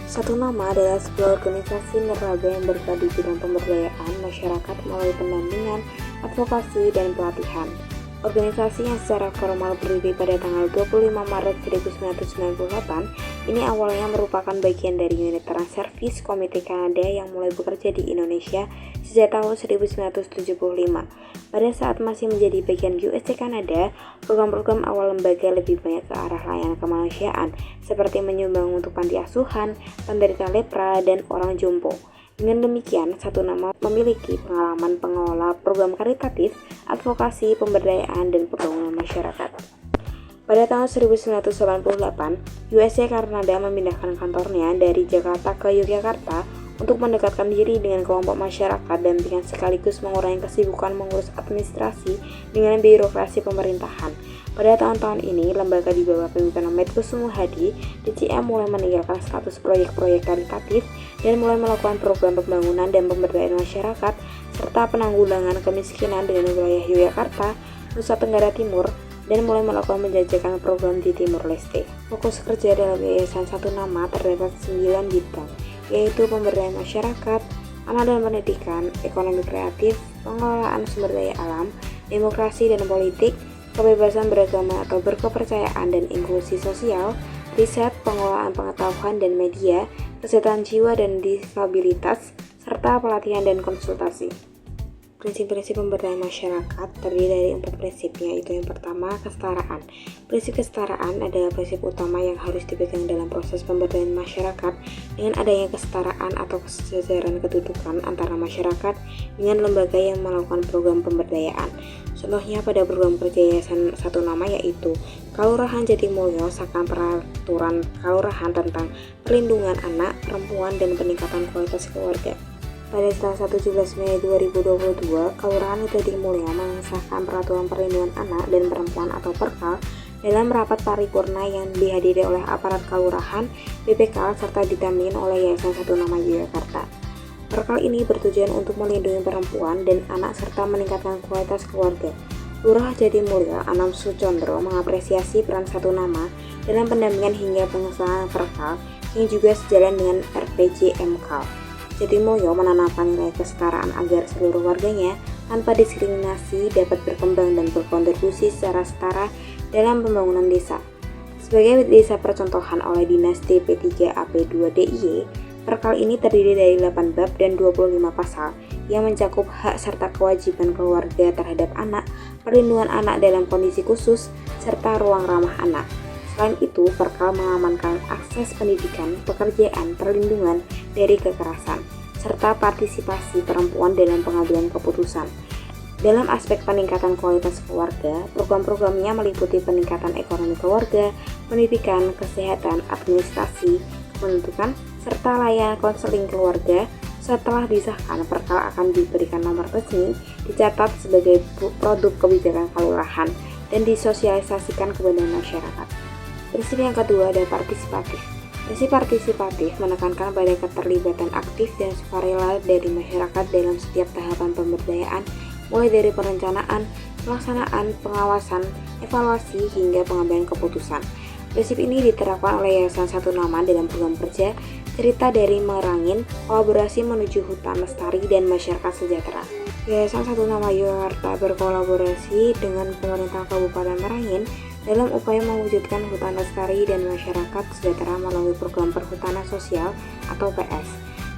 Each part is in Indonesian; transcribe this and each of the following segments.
Satu Nama adalah sebuah organisasi nirlaba yang bergerak di bidang pemberdayaan masyarakat melalui pendampingan, advokasi, dan pelatihan. Organisasi yang secara formal berdiri pada tanggal 25 Maret 1998, ini awalnya merupakan bagian dari unit Trans-Service Komite Kanada yang mulai bekerja di Indonesia sejak tahun 1975. Pada saat masih menjadi bagian USC Kanada, program-program awal lembaga lebih banyak ke arah layanan kemanusiaan, seperti menyumbang untuk panti asuhan, penderita lepra, dan orang jompo. Dengan demikian, Satu Nama memiliki pengalaman pengelola program karitatif, advokasi, pemberdayaan, dan pembangunan masyarakat. Pada tahun 1988, USC Kanada memindahkan kantornya dari Jakarta ke Yogyakarta untuk mendekatkan diri dengan kelompok masyarakat dampingan sekaligus mengurangi kesibukan mengurus administrasi dengan birokrasi pemerintahan. Pada tahun-tahun ini, lembaga di bawah pimpinan Medko Sumuhadi, DCM mulai meninggalkan status proyek-proyek karitatif dan mulai melakukan program pembangunan dan pemberdayaan masyarakat serta penanggulangan kemiskinan dengan wilayah Yogyakarta, Nusa Tenggara Timur, dan mulai melakukan penjajakan program di Timur Leste. Fokus kerja dalam Yayasan Satu Nama terdapat 9 bidang, yaitu pemberdayaan masyarakat, anak dan pendidikan, ekonomi kreatif, pengelolaan sumber daya alam, demokrasi dan politik, kebebasan beragama atau berkepercayaan dan inklusi sosial, riset, pengelolaan pengetahuan dan media, kesehatan jiwa dan disabilitas, serta pelatihan dan konsultasi. Prinsip-prinsip pemberdayaan masyarakat terdiri dari 4 prinsip, yaitu yang pertama, kesetaraan. Prinsip kesetaraan adalah prinsip utama yang harus dipegang dalam proses pemberdayaan masyarakat. Dengan adanya kesetaraan atau kesejajaran kedudukan antara masyarakat dengan lembaga yang melakukan program pemberdayaan. Contohnya pada program kerja Yayasan Satu Nama yaitu Kalurahan Jatimulyo Sakam Peraturan Kalurahan tentang Perlindungan Anak, Perempuan, dan Peningkatan Kualitas Keluarga. Pada Selasa 17 Mei 2022, Kelurahan Jatimulyo mengesahkan Peraturan Perlindungan Anak dan Perempuan atau Perkal dalam rapat paripurna yang dihadiri oleh aparat kelurahan, BPK, serta didampingi oleh Yayasan Satu Nama Yogyakarta. Perkal ini bertujuan untuk melindungi perempuan dan anak serta meningkatkan kualitas keluarga. Lurah Jatimulyo, Anam Sucondro, mengapresiasi peran Satu Nama dalam pendampingan hingga pengesahan Perkal yang juga sejalan dengan RPG MKAL. Jatimulyo menanamkan nilai kesetaraan agar seluruh warganya tanpa diskriminasi dapat berkembang dan berkontribusi secara setara dalam pembangunan desa. Sebagai desa percontohan oleh Dinas DP3AP2DIY, Perkal ini terdiri dari 8 bab dan 25 pasal yang mencakup hak serta kewajiban keluarga terhadap anak, perlindungan anak dalam kondisi khusus, serta ruang ramah anak. Selain itu, Perkal mengamankan akses pendidikan, pekerjaan, perlindungan dari kekerasan, serta partisipasi perempuan dalam pengambilan keputusan. Dalam aspek peningkatan kualitas keluarga, program-programnya meliputi peningkatan ekonomi keluarga, pendidikan, kesehatan, administrasi, kependudukan, serta layanan konseling keluarga. Setelah disahkan, Perkal akan diberikan nomor resmi, dicatat sebagai produk kebijakan kelurahan, dan disosialisasikan kepada masyarakat. Prinsip yang kedua adalah partisipatif. Prinsip partisipatif menekankan pada keterlibatan aktif dan sukarela dari masyarakat dalam setiap tahapan pemberdayaan, mulai dari perencanaan, pelaksanaan, pengawasan, evaluasi, hingga pengambilan keputusan. Prinsip ini diterapkan oleh Yayasan Satu Nama dalam program kerja Cerita dari Merangin, Kolaborasi Menuju Hutan Lestari dan Masyarakat Sejahtera. Yayasan Satu Nama Yogyakarta berkolaborasi dengan pemerintah Kabupaten Merangin dalam upaya mewujudkan hutan lestari dan masyarakat sejahtera melalui program perhutanan sosial atau PS.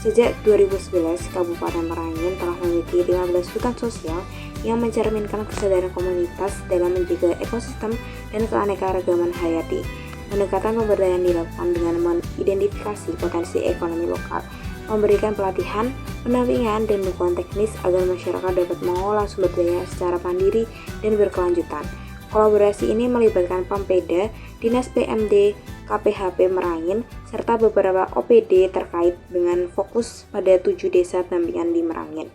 Sejak 2011, Kabupaten Merangin telah memiliki 15 hutan sosial yang mencerminkan kesadaran komunitas dalam menjaga ekosistem dan keanekaragaman hayati. Pendekatan pemberdayaan dilakukan dengan mengidentifikasi potensi ekonomi lokal, memberikan pelatihan, pendampingan, dan dukungan teknis agar masyarakat dapat mengolah sumber daya secara mandiri dan berkelanjutan. Kolaborasi ini melibatkan Pampeda, Dinas PMD, KPHP Merangin, serta beberapa OPD terkait dengan fokus pada 7 desa dampingan di Merangin.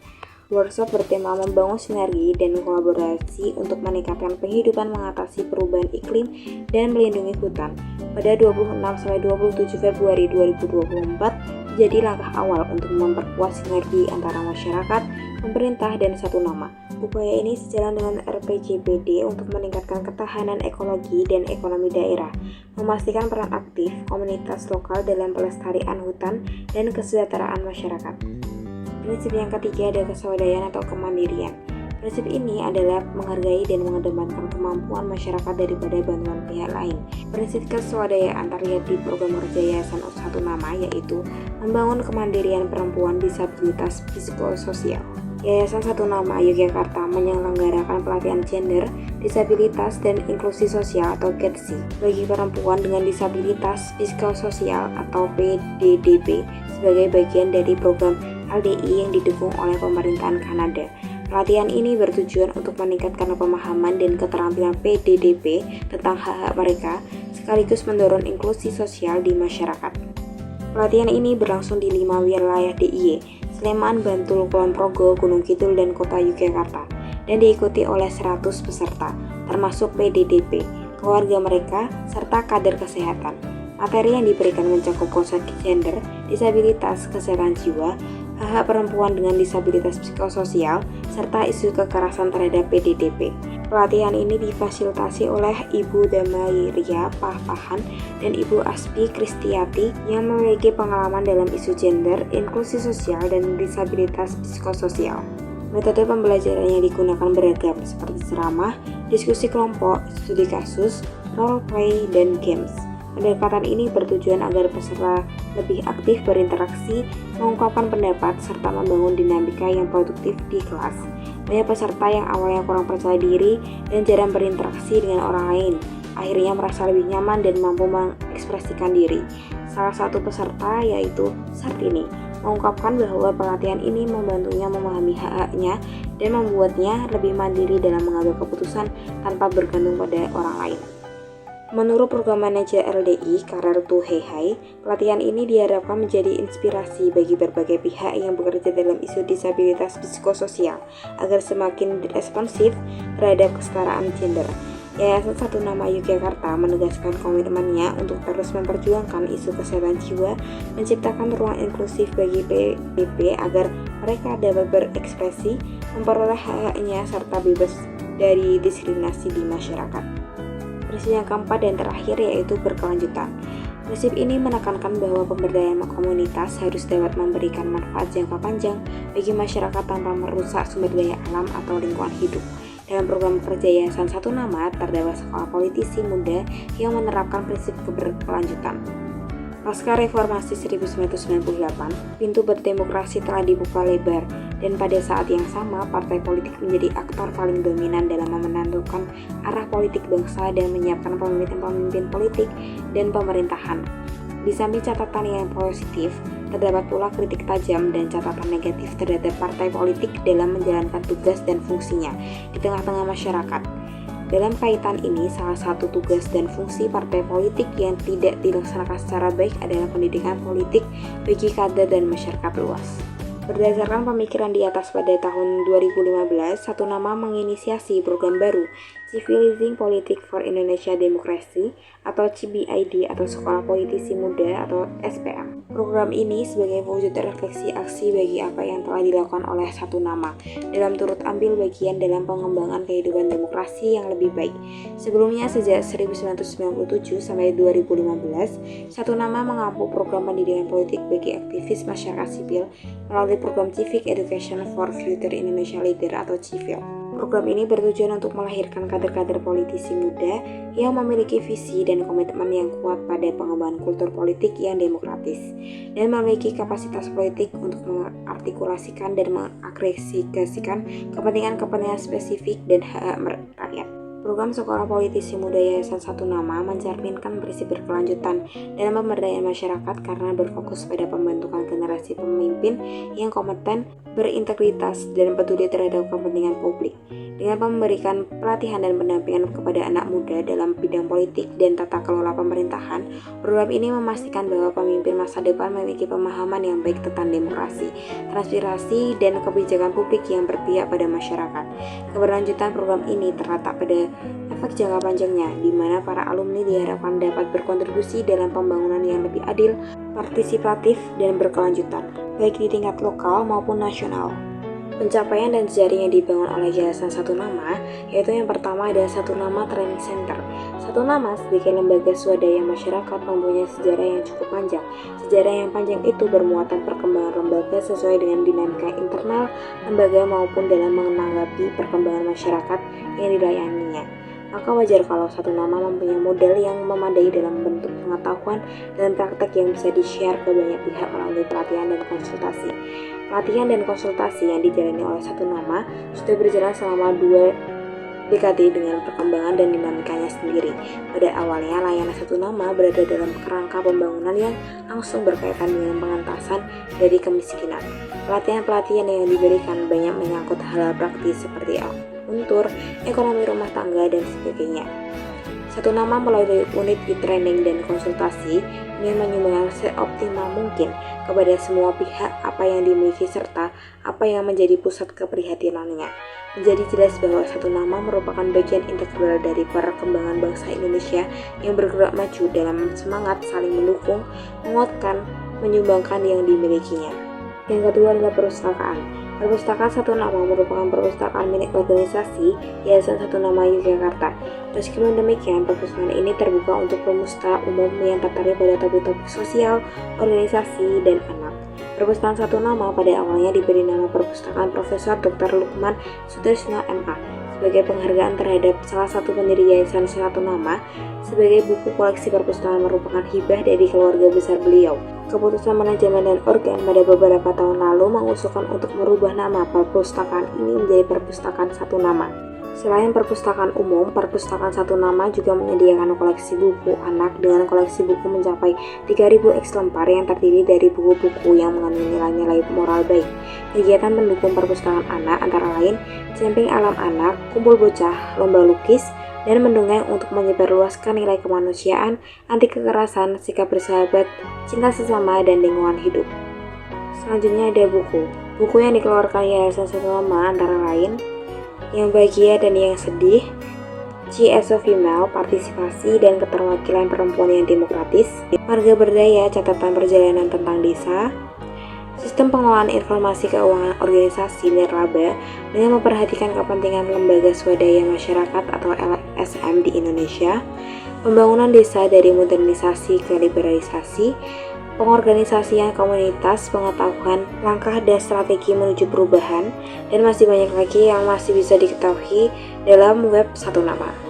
Workshop bertema membangun sinergi dan kolaborasi untuk meningkatkan penghidupan, mengatasi perubahan iklim, dan melindungi hutan. Pada 26-27 Februari 2024 menjadi langkah awal untuk memperkuat sinergi antara masyarakat, pemerintah, dan Satu Nama. Upaya ini sejalan dengan RPJMD untuk meningkatkan ketahanan ekologi dan ekonomi daerah, memastikan peran aktif komunitas lokal dalam pelestarian hutan dan kesejahteraan masyarakat. Prinsip yang ketiga adalah keswadayaan atau kemandirian. Prinsip ini adalah menghargai dan mengedepankan kemampuan masyarakat daripada bantuan pihak lain. Prinsip keswadayaan terlihat di program kerja Yayasan Satu Nama, yaitu membangun kemandirian perempuan disabilitas psikososial. Yayasan Satu Nama Yogyakarta menyelenggarakan pelatihan gender, disabilitas, dan inklusi sosial atau GEDSI bagi perempuan dengan disabilitas psikososial atau PDDP sebagai bagian dari program LDI yang didukung oleh pemerintahan Kanada. Pelatihan ini bertujuan untuk meningkatkan pemahaman dan keterampilan PDDP tentang hak-hak mereka, sekaligus mendorong inklusi sosial di masyarakat. Pelatihan ini berlangsung di 5 wilayah DIY, Sleman, Bantul, Kulon Progo, Gunung Kidul, dan Kota Yogyakarta, dan diikuti oleh 100 peserta, termasuk PDDP, keluarga mereka, serta kader kesehatan. Materi yang diberikan mencakup konsep gender, disabilitas, kesehatan jiwa, hak-hak perempuan dengan disabilitas psikososial, serta isu kekerasan terhadap PDDP. Pelatihan ini difasilitasi oleh Ibu Damairia Pahpahan dan Ibu Aspi Kristiati yang memiliki pengalaman dalam isu gender, inklusi sosial, dan disabilitas psikososial. Metode pembelajaran yang digunakan beragam seperti ceramah, diskusi kelompok, studi kasus, role play, dan games. Pendekatan ini bertujuan agar peserta lebih aktif berinteraksi, mengungkapkan pendapat, serta membangun dinamika yang produktif di kelas. Banyak peserta yang awalnya kurang percaya diri dan jarang berinteraksi dengan orang lain, akhirnya merasa lebih nyaman dan mampu mengekspresikan diri. Salah satu peserta, yaitu Sartini, mengungkapkan bahwa pelatihan ini membantunya memahami hak-haknya dan membuatnya lebih mandiri dalam mengambil keputusan tanpa bergantung pada orang lain. Menurut program manajer LDI, Karar Tuhehai, pelatihan ini diharapkan menjadi inspirasi bagi berbagai pihak yang bekerja dalam isu disabilitas psikososial agar semakin responsif terhadap kesetaraan gender. Yayasan Satu Nama Yogyakarta menegaskan komitmennya untuk terus memperjuangkan isu kesehatan jiwa, menciptakan ruang inklusif bagi PDP agar mereka dapat berekspresi, memperoleh hak-haknya, serta bebas dari diskriminasi di masyarakat. Prinsip yang keempat dan terakhir yaitu berkelanjutan. Prinsip ini menekankan bahwa pemberdayaan komunitas harus dapat memberikan manfaat jangka panjang bagi masyarakat tanpa merusak sumber daya alam atau lingkungan hidup. Dalam program kerja Yayasan Satu Nama terdapat sekolah politisi muda yang menerapkan prinsip keberkelanjutan. Pasca reformasi 1998, pintu berdemokrasi telah dibuka lebar, dan pada saat yang sama partai politik menjadi aktor paling dominan dalam menentukan arah politik bangsa dan menyiapkan pemimpin-pemimpin politik dan pemerintahan. Di samping catatan yang positif, terdapat pula kritik tajam dan catatan negatif terhadap partai politik dalam menjalankan tugas dan fungsinya di tengah-tengah masyarakat. Dalam kaitan ini, salah satu tugas dan fungsi partai politik yang tidak dilaksanakan secara baik adalah pendidikan politik bagi kader dan masyarakat luas. Berdasarkan pemikiran di atas pada tahun 2015, Satu Nama menginisiasi program baru, Civilizing Politics for Indonesia Democracy atau CBID atau Sekolah Politisi Muda atau SPM. Program ini sebagai wujud refleksi aksi bagi apa yang telah dilakukan oleh Satu Nama dalam turut ambil bagian dalam pengembangan kehidupan demokrasi yang lebih baik. Sebelumnya sejak 1997 sampai 2015, Satu Nama mengampu program pendidikan politik bagi aktivis masyarakat sipil melalui program Civic Education for Future Indonesia Leader atau CIVIL. Program ini bertujuan untuk melahirkan kader-kader politisi muda yang memiliki visi dan komitmen yang kuat pada pengembangan kultur politik yang demokratis dan memiliki kapasitas politik untuk mengartikulasikan dan mengagregasikan kepentingan-kepentingan spesifik dan hak rakyat. Program Sekolah Politisi Muda Yayasan Satu Nama mencerminkan prinsip berkelanjutan dalam pemberdayaan masyarakat karena berfokus pada pembentukan generasi pemimpin yang kompeten, berintegritas, dan peduli terhadap kepentingan publik. Dengan memberikan pelatihan dan pendampingan kepada anak muda dalam bidang politik dan tata kelola pemerintahan, program ini memastikan bahwa pemimpin masa depan memiliki pemahaman yang baik tentang demokrasi, transparansi, dan kebijakan publik yang berpihak pada masyarakat. Keberlanjutan program ini terletak pada efek jangka panjangnya, di mana para alumni diharapkan dapat berkontribusi dalam pembangunan yang lebih adil, partisipatif, dan berkelanjutan, baik di tingkat lokal maupun nasional. Pencapaian dan jejaring yang dibangun oleh Yayasan Satu Nama, yaitu yang pertama ada Satu Nama Training Center. Satu Nama sebagai lembaga swadaya masyarakat mempunyai sejarah yang cukup panjang. Sejarah yang panjang itu bermuatan perkembangan lembaga sesuai dengan dinamika internal lembaga maupun dalam menanggapi perkembangan masyarakat yang dilayaninya. Maka wajar kalau Satu Nama mempunyai model yang memadai dalam bentuk pengetahuan dan praktek yang bisa di-share ke banyak pihak melalui pelatihan dan konsultasi. Pelatihan dan konsultasi yang dijalani oleh Satu Nama sudah berjalan selama 2 dekade dengan perkembangan dan dinamikanya sendiri. Pada awalnya, layanan Satu Nama berada dalam kerangka pembangunan yang langsung berkaitan dengan pengentasan dari kemiskinan. Pelatihan-pelatihan yang diberikan banyak menyangkut hal praktis seperti kultur, ekonomi rumah tangga, dan sebagainya. Satu Nama melalui unit e-training dan konsultasi ingin menyumbangkan seoptimal mungkin kepada semua pihak apa yang dimiliki serta apa yang menjadi pusat keprihatinannya. Menjadi jelas bahwa Satu Nama merupakan bagian integral dari perkembangan bangsa Indonesia yang bergerak maju dalam semangat saling mendukung, menguatkan, menyumbangkan yang dimilikinya. Yang kedua adalah perpustakaan. Perpustakaan Satu Nama merupakan perpustakaan milik organisasi Yayasan Satu Nama Yogyakarta. Meskipun demikian, perpustakaan ini terbuka untuk pemusta umum yang tertarik pada topik-topik sosial, organisasi, dan anak. Perpustakaan Satu Nama pada awalnya diberi nama Perpustakaan Profesor Dr. Lukman Sudarsno MA sebagai penghargaan terhadap salah satu pendiri Yayasan Satu Nama. Sebagai buku koleksi perpustakaan merupakan hibah dari keluarga besar beliau. Keputusan manajemen dan organ pada beberapa tahun lalu mengusulkan untuk merubah nama perpustakaan ini menjadi Perpustakaan Satu Nama. Selain perpustakaan umum, Perpustakaan Satu Nama juga menyediakan koleksi buku anak dengan koleksi buku mencapai 3.000 eksemplar yang terdiri dari buku-buku yang mengandung nilai-nilai moral baik. Kegiatan pendukung perpustakaan anak antara lain camping alam anak, kumpul bocah, lomba lukis, dan mendongeng untuk menyebarluaskan nilai kemanusiaan, anti kekerasan, sikap bersahabat, cinta sesama, dan lingkungan hidup. Selanjutnya ada buku. Buku yang dikeluarkan Yayasan Satu Nama antara lain Yang Bahagia dan Yang Sedih, She as a Female, Partisipasi dan Keterwakilan Perempuan yang Demokratis, Marga Berdaya, Catatan Perjalanan tentang Desa, Sistem Pengelolaan Informasi Keuangan Organisasi Nirlaba dengan memperhatikan kepentingan lembaga swadaya masyarakat atau LSM di Indonesia, pembangunan desa dari modernisasi ke liberalisasi, pengorganisasian komunitas, pengetahuan, langkah dan strategi menuju perubahan, dan masih banyak lagi yang masih bisa diketahui dalam web Satu Nama.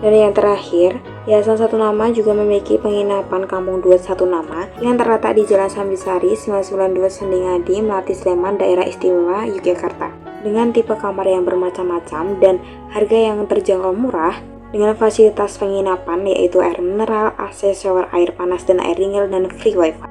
Dan yang terakhir, Yayasan Satu Nama juga memiliki penginapan Kampung Duet Satu Nama yang terletak di Jalan Sambisari 992 Sendingadi, Melati Sleman, Daerah Istimewa Yogyakarta. Dengan tipe kamar yang bermacam-macam dan harga yang terjangkau murah, dengan fasilitas penginapan yaitu air mineral, AC, shower air panas dan air dingin, dan free wifi.